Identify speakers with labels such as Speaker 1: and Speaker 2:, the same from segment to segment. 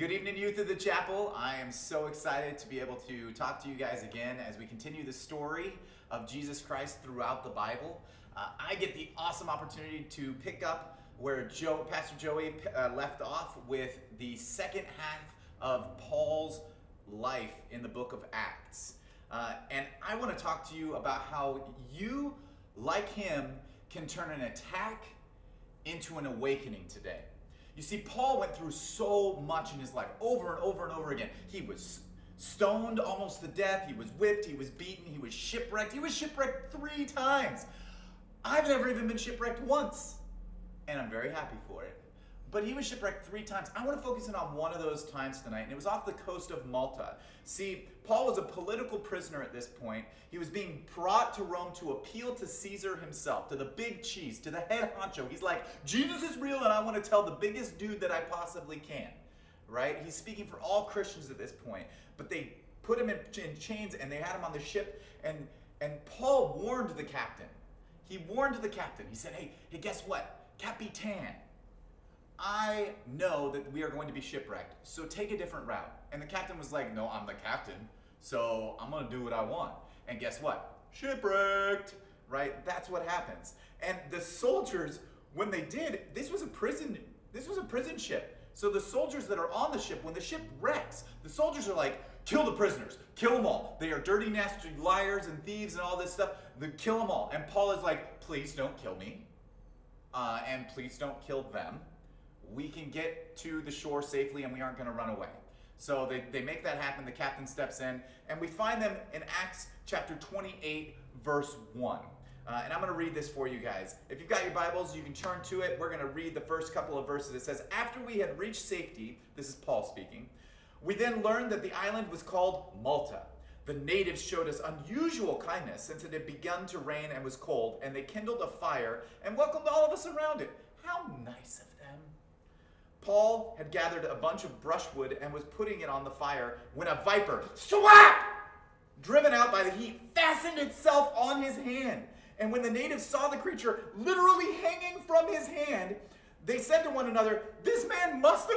Speaker 1: Good evening, youth of the chapel. I am so excited to be able to talk to you guys again as we continue the story of Jesus Christ throughout the Bible. I get the awesome opportunity to pick up where Pastor Joey left off with the second half of Paul's life in the book of Acts. And I want to talk to you about how you, like him, can turn an attack into an awakening today. You see, Paul went through so much in his life, over and over and over again. He was stoned almost to death. He was whipped. He was beaten. He was shipwrecked. He was shipwrecked 3 times. I've never even been shipwrecked once, and I'm very happy for it. But he was shipwrecked 3 times. I want to focus in on one of those times tonight, and it was off the coast of Malta. See, Paul was a political prisoner at this point. He was being brought to Rome to appeal to Caesar himself, to the big cheese, to the head honcho. He's like, Jesus is real, and I want to tell the biggest dude that I possibly can, right? He's speaking for all Christians at this point. But they put him in chains, and they had him on the ship, and Paul warned the captain. He warned the captain. He said, hey, guess what? Capitan, I know that we are going to be shipwrecked, so take a different route. And the captain was like, no, I'm the captain, so I'm going to do what I want. And guess what? Shipwrecked, right? That's what happens. And the soldiers, when they did, this was a prison ship. So the soldiers that are on the ship, when the ship wrecks, the soldiers are like, kill the prisoners, kill them all. They are dirty, nasty liars and thieves and all this stuff. Kill them all. And Paul is like, please don't kill me, and please don't kill them. We can get to the shore safely and we aren't going to run away. So they make that happen. The captain steps in, and we find them in Acts chapter 28, verse 1. And I'm going to read this for you guys. If you've got your Bibles, you can turn to it. We're going to read the first couple of verses. It says, after we had reached safety, this is Paul speaking, we then learned that the island was called Malta. The natives showed us unusual kindness since it had begun to rain and was cold, and they kindled a fire and welcomed all of us around it. How nice of them. Paul had gathered a bunch of brushwood and was putting it on the fire when a viper, swap, driven out by the heat, fastened itself on his hand. And when the natives saw the creature literally hanging from his hand, they said to one another, this man must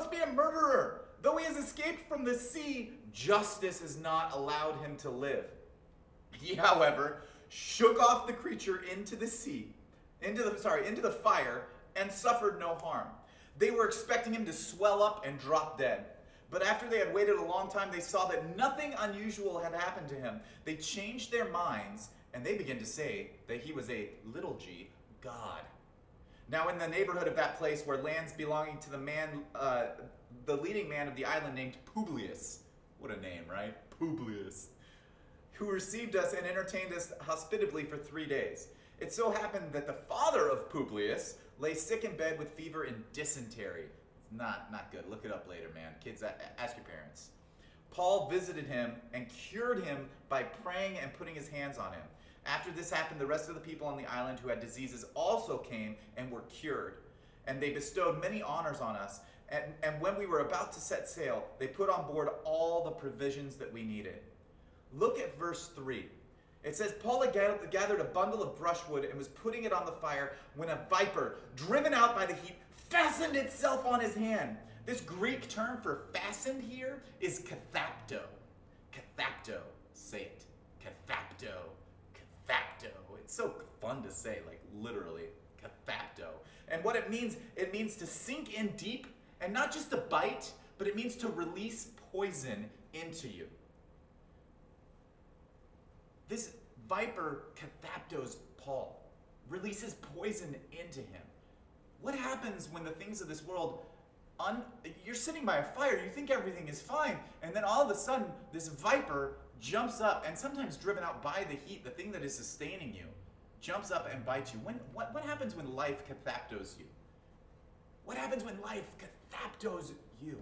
Speaker 1: be a murderer. Though he has escaped from the sea, justice has not allowed him to live. He, however, shook off the creature into the fire, and suffered no harm. They were expecting him to swell up and drop dead. But after they had waited a long time, they saw that nothing unusual had happened to him. They changed their minds, and they began to say that he was a little g god. Now in the neighborhood of that place were lands belonging to the leading man of the island named Publius. What a name, right? Publius. Who received us and entertained us hospitably for 3 days. It so happened that the father of Publius lay sick in bed with fever and dysentery. It's not good. Look it up later, man. Kids, ask your parents. Paul visited him and cured him by praying and putting his hands on him. After this happened, the rest of the people on the island who had diseases also came and were cured. And they bestowed many honors on us. And when we were about to set sail, they put on board all the provisions that we needed. Look at verse 3. It says, Paul had gathered a bundle of brushwood and was putting it on the fire when a viper, driven out by the heat, fastened itself on his hand. This Greek term for fastened here is kathapto. Kathapto. Say it. Kathapto. Kathapto. It's so fun to say, like literally. Kathapto. And what it means to sink in deep, and not just to bite, but it means to release poison into you. This viper kathaptos Paul, releases poison into him. What happens when the things of this world, you're sitting by a fire, you think everything is fine, and then all of a sudden this viper jumps up, and sometimes driven out by the heat, the thing that is sustaining you, jumps up and bites you. What happens when life kathaptos you? What happens when life kathaptos you?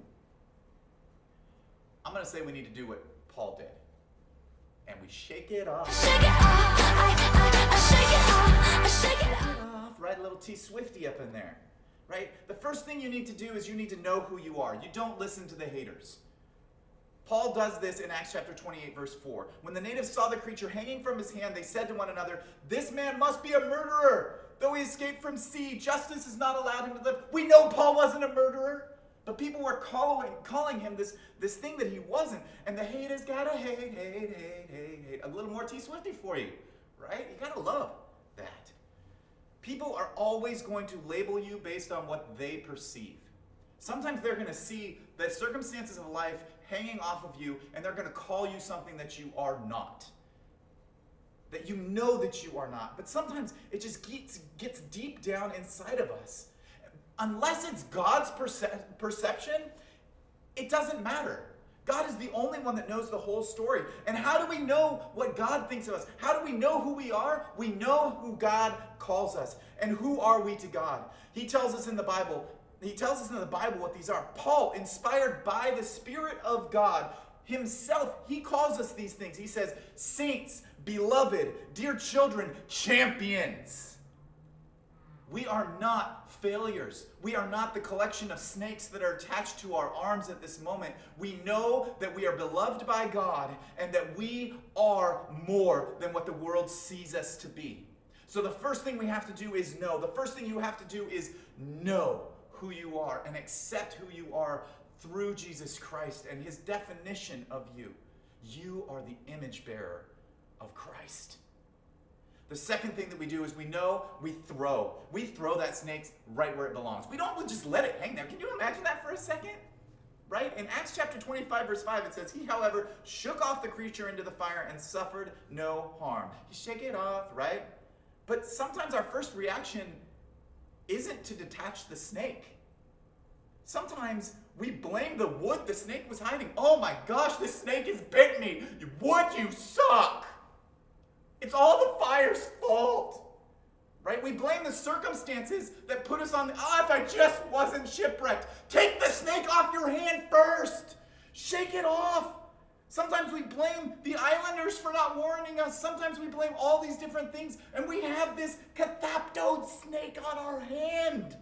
Speaker 1: I'm going to say we need to do what Paul did. And we shake it off. Shake it off. I shake it off. I shake it off. Right, a little T Swifty up in there. Right? The first thing you need to do is you need to know who you are. You don't listen to the haters. Paul does this in Acts chapter 28, verse 4. When the natives saw the creature hanging from his hand, they said to one another, this man must be a murderer. Though he escaped from sea, justice has not allowed him to live. We know Paul wasn't a murderer. But people were calling him this thing that he wasn't. And the haters gotta hate. A little more T Swifty for you, right? You gotta love that. People are always going to label you based on what they perceive. Sometimes they're going to see the circumstances of life hanging off of you, and they're going to call you something that you are not. That you know that you are not. But sometimes it just gets deep down inside of us. Unless it's God's perception, it doesn't matter. God is the only one that knows the whole story. And how do we know what God thinks of us? How do we know who we are? We know who God calls us. And who are we to God? He tells us in the Bible what these are. Paul, inspired by the Spirit of God himself, he calls us these things. He says, saints, beloved, dear children, champions. We are not failures. We are not the collection of snakes that are attached to our arms at this moment. We know that we are beloved by God and that we are more than what the world sees us to be. So the first thing we have to do is know. The first thing you have to do is know who you are and accept who you are through Jesus Christ and his definition of you. You are the image bearer of Christ. The second thing that we do is we throw. We throw that snake right where it belongs. We don't just let it hang there. Can you imagine that for a second? Right? In Acts chapter 25, verse 5, it says, he, however, shook off the creature into the fire and suffered no harm. You shake it off, right? But sometimes our first reaction isn't to detach the snake. Sometimes we blame the wood the snake was hiding. Oh my gosh, this snake has bit me. Wood, you suck. It's all the fire's fault, right? We blame the circumstances that put us on if I just wasn't shipwrecked. Take the snake off your hand first. Shake it off. Sometimes we blame the islanders for not warning us. Sometimes we blame all these different things, and we have this cathaptoid snake on our hand.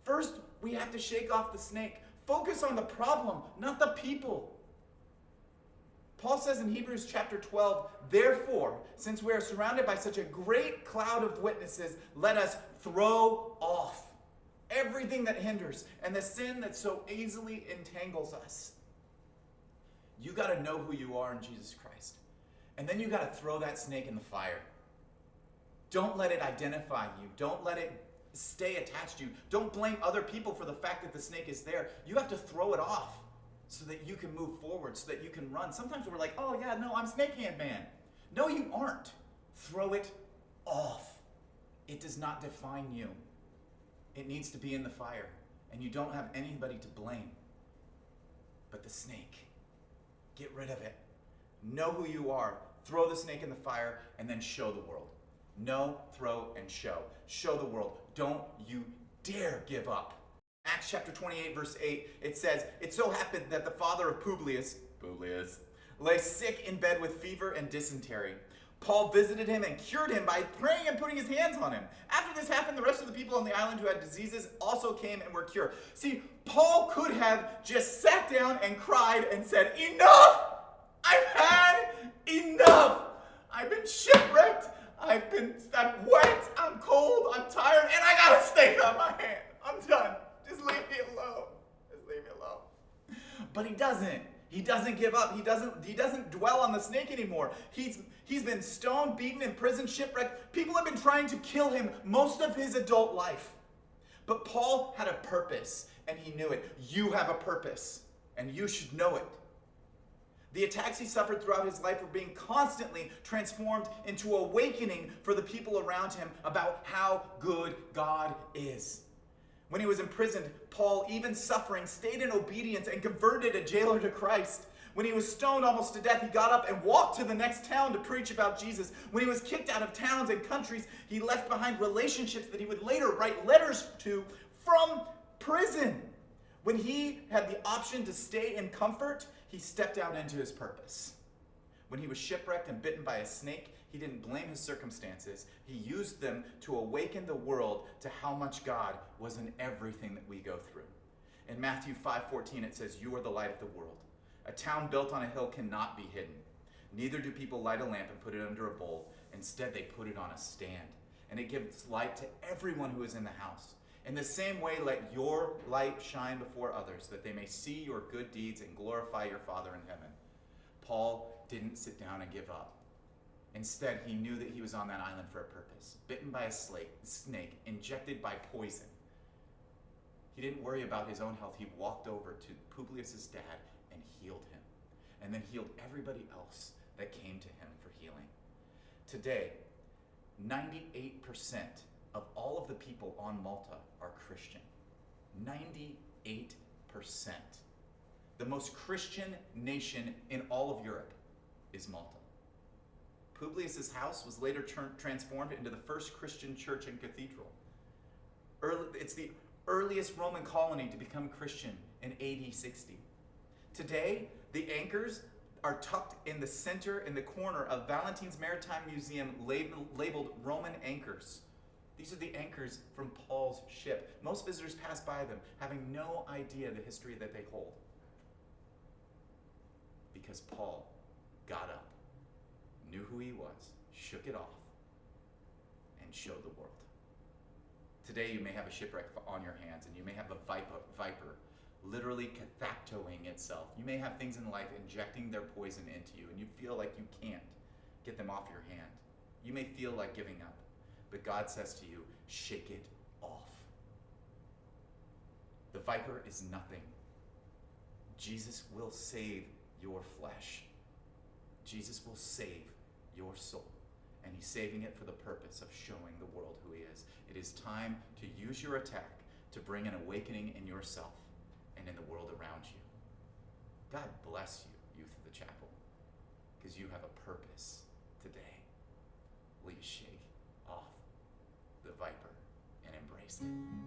Speaker 1: First, we have to shake off the snake. Focus on the problem, not the people. Paul says in Hebrews chapter 12, therefore, since we are surrounded by such a great cloud of witnesses, let us throw off everything that hinders and the sin that so easily entangles us. You got to know who you are in Jesus Christ. And then you got to throw that snake in the fire. Don't let it identify you. Don't let it stay attached to you. Don't blame other people for the fact that the snake is there. You have to throw it off so that you can move forward, so that you can run. Sometimes we're like, oh yeah, no, I'm snake hand man. No, you aren't. Throw it off. It does not define you. It needs to be in the fire. And you don't have anybody to blame but the snake. Get rid of it. Know who you are. Throw the snake in the fire and then show the world. Know, throw, and show. Show the world. Don't you dare give up. Acts chapter 28, verse 8, it says, it so happened that the father of Publius, lay sick in bed with fever and dysentery. Paul visited him and cured him by praying and putting his hands on him. After this happened, the rest of the people on the island who had diseases also came and were cured. See, Paul could have just sat down and cried and said, enough! I've had enough! I've been shipwrecked. I'm wet. I'm cold. I'm tired. And I got a snake on my hand. I'm done. Just leave me alone. Just leave me alone. But he doesn't. He doesn't give up. He doesn't dwell on the snake anymore. He's been stoned, beaten, imprisoned, shipwrecked. People have been trying to kill him most of his adult life. But Paul had a purpose, and he knew it. You have a purpose, and you should know it. The attacks he suffered throughout his life were being constantly transformed into awakening for the people around him about how good God is. When he was imprisoned, Paul, even suffering, stayed in obedience and converted a jailer to Christ. When he was stoned almost to death, he got up and walked to the next town to preach about Jesus. When he was kicked out of towns and countries, he left behind relationships that he would later write letters to from prison. When he had the option to stay in comfort, he stepped out into his purpose. When he was shipwrecked and bitten by a snake, he didn't blame his circumstances. He used them to awaken the world to how much God was in everything that we go through. In Matthew 5:14, it says, you are the light of the world. A town built on a hill cannot be hidden. Neither do people light a lamp and put it under a bowl. Instead, they put it on a stand, and it gives light to everyone who is in the house. In the same way, let your light shine before others, that they may see your good deeds and glorify your Father in heaven. Paul didn't sit down and give up. Instead, he knew that he was on that island for a purpose. Bitten by a snake, injected by poison. He didn't worry about his own health. He walked over to Publius' dad and healed him. And then healed everybody else that came to him for healing. Today, 98% of all of the people on Malta are Christian. 98%. The most Christian nation in all of Europe is Malta. Publius' house was later transformed into the first Christian church and cathedral. It's the earliest Roman colony to become Christian in AD 60. Today, the anchors are tucked in the center, in the corner of Valentine's Maritime Museum, labeled Roman anchors. These are the anchors from Paul's ship. Most visitors pass by them, having no idea the history that they hold. Because Paul got up, knew who he was, shook it off, and showed the world. Today you may have a shipwreck on your hands, and you may have a viper literally cathactoing itself. You may have things in life injecting their poison into you, and you feel like you can't get them off your hand. You may feel like giving up, but God says to you, shake it off. The viper is nothing. Jesus will save your flesh. Jesus will save your soul. And he's saving it for the purpose of showing the world who he is. It is time to use your attack to bring an awakening in yourself and in the world around you. God bless you, youth of the chapel, because you have a purpose today. Will you shake off the viper and embrace it?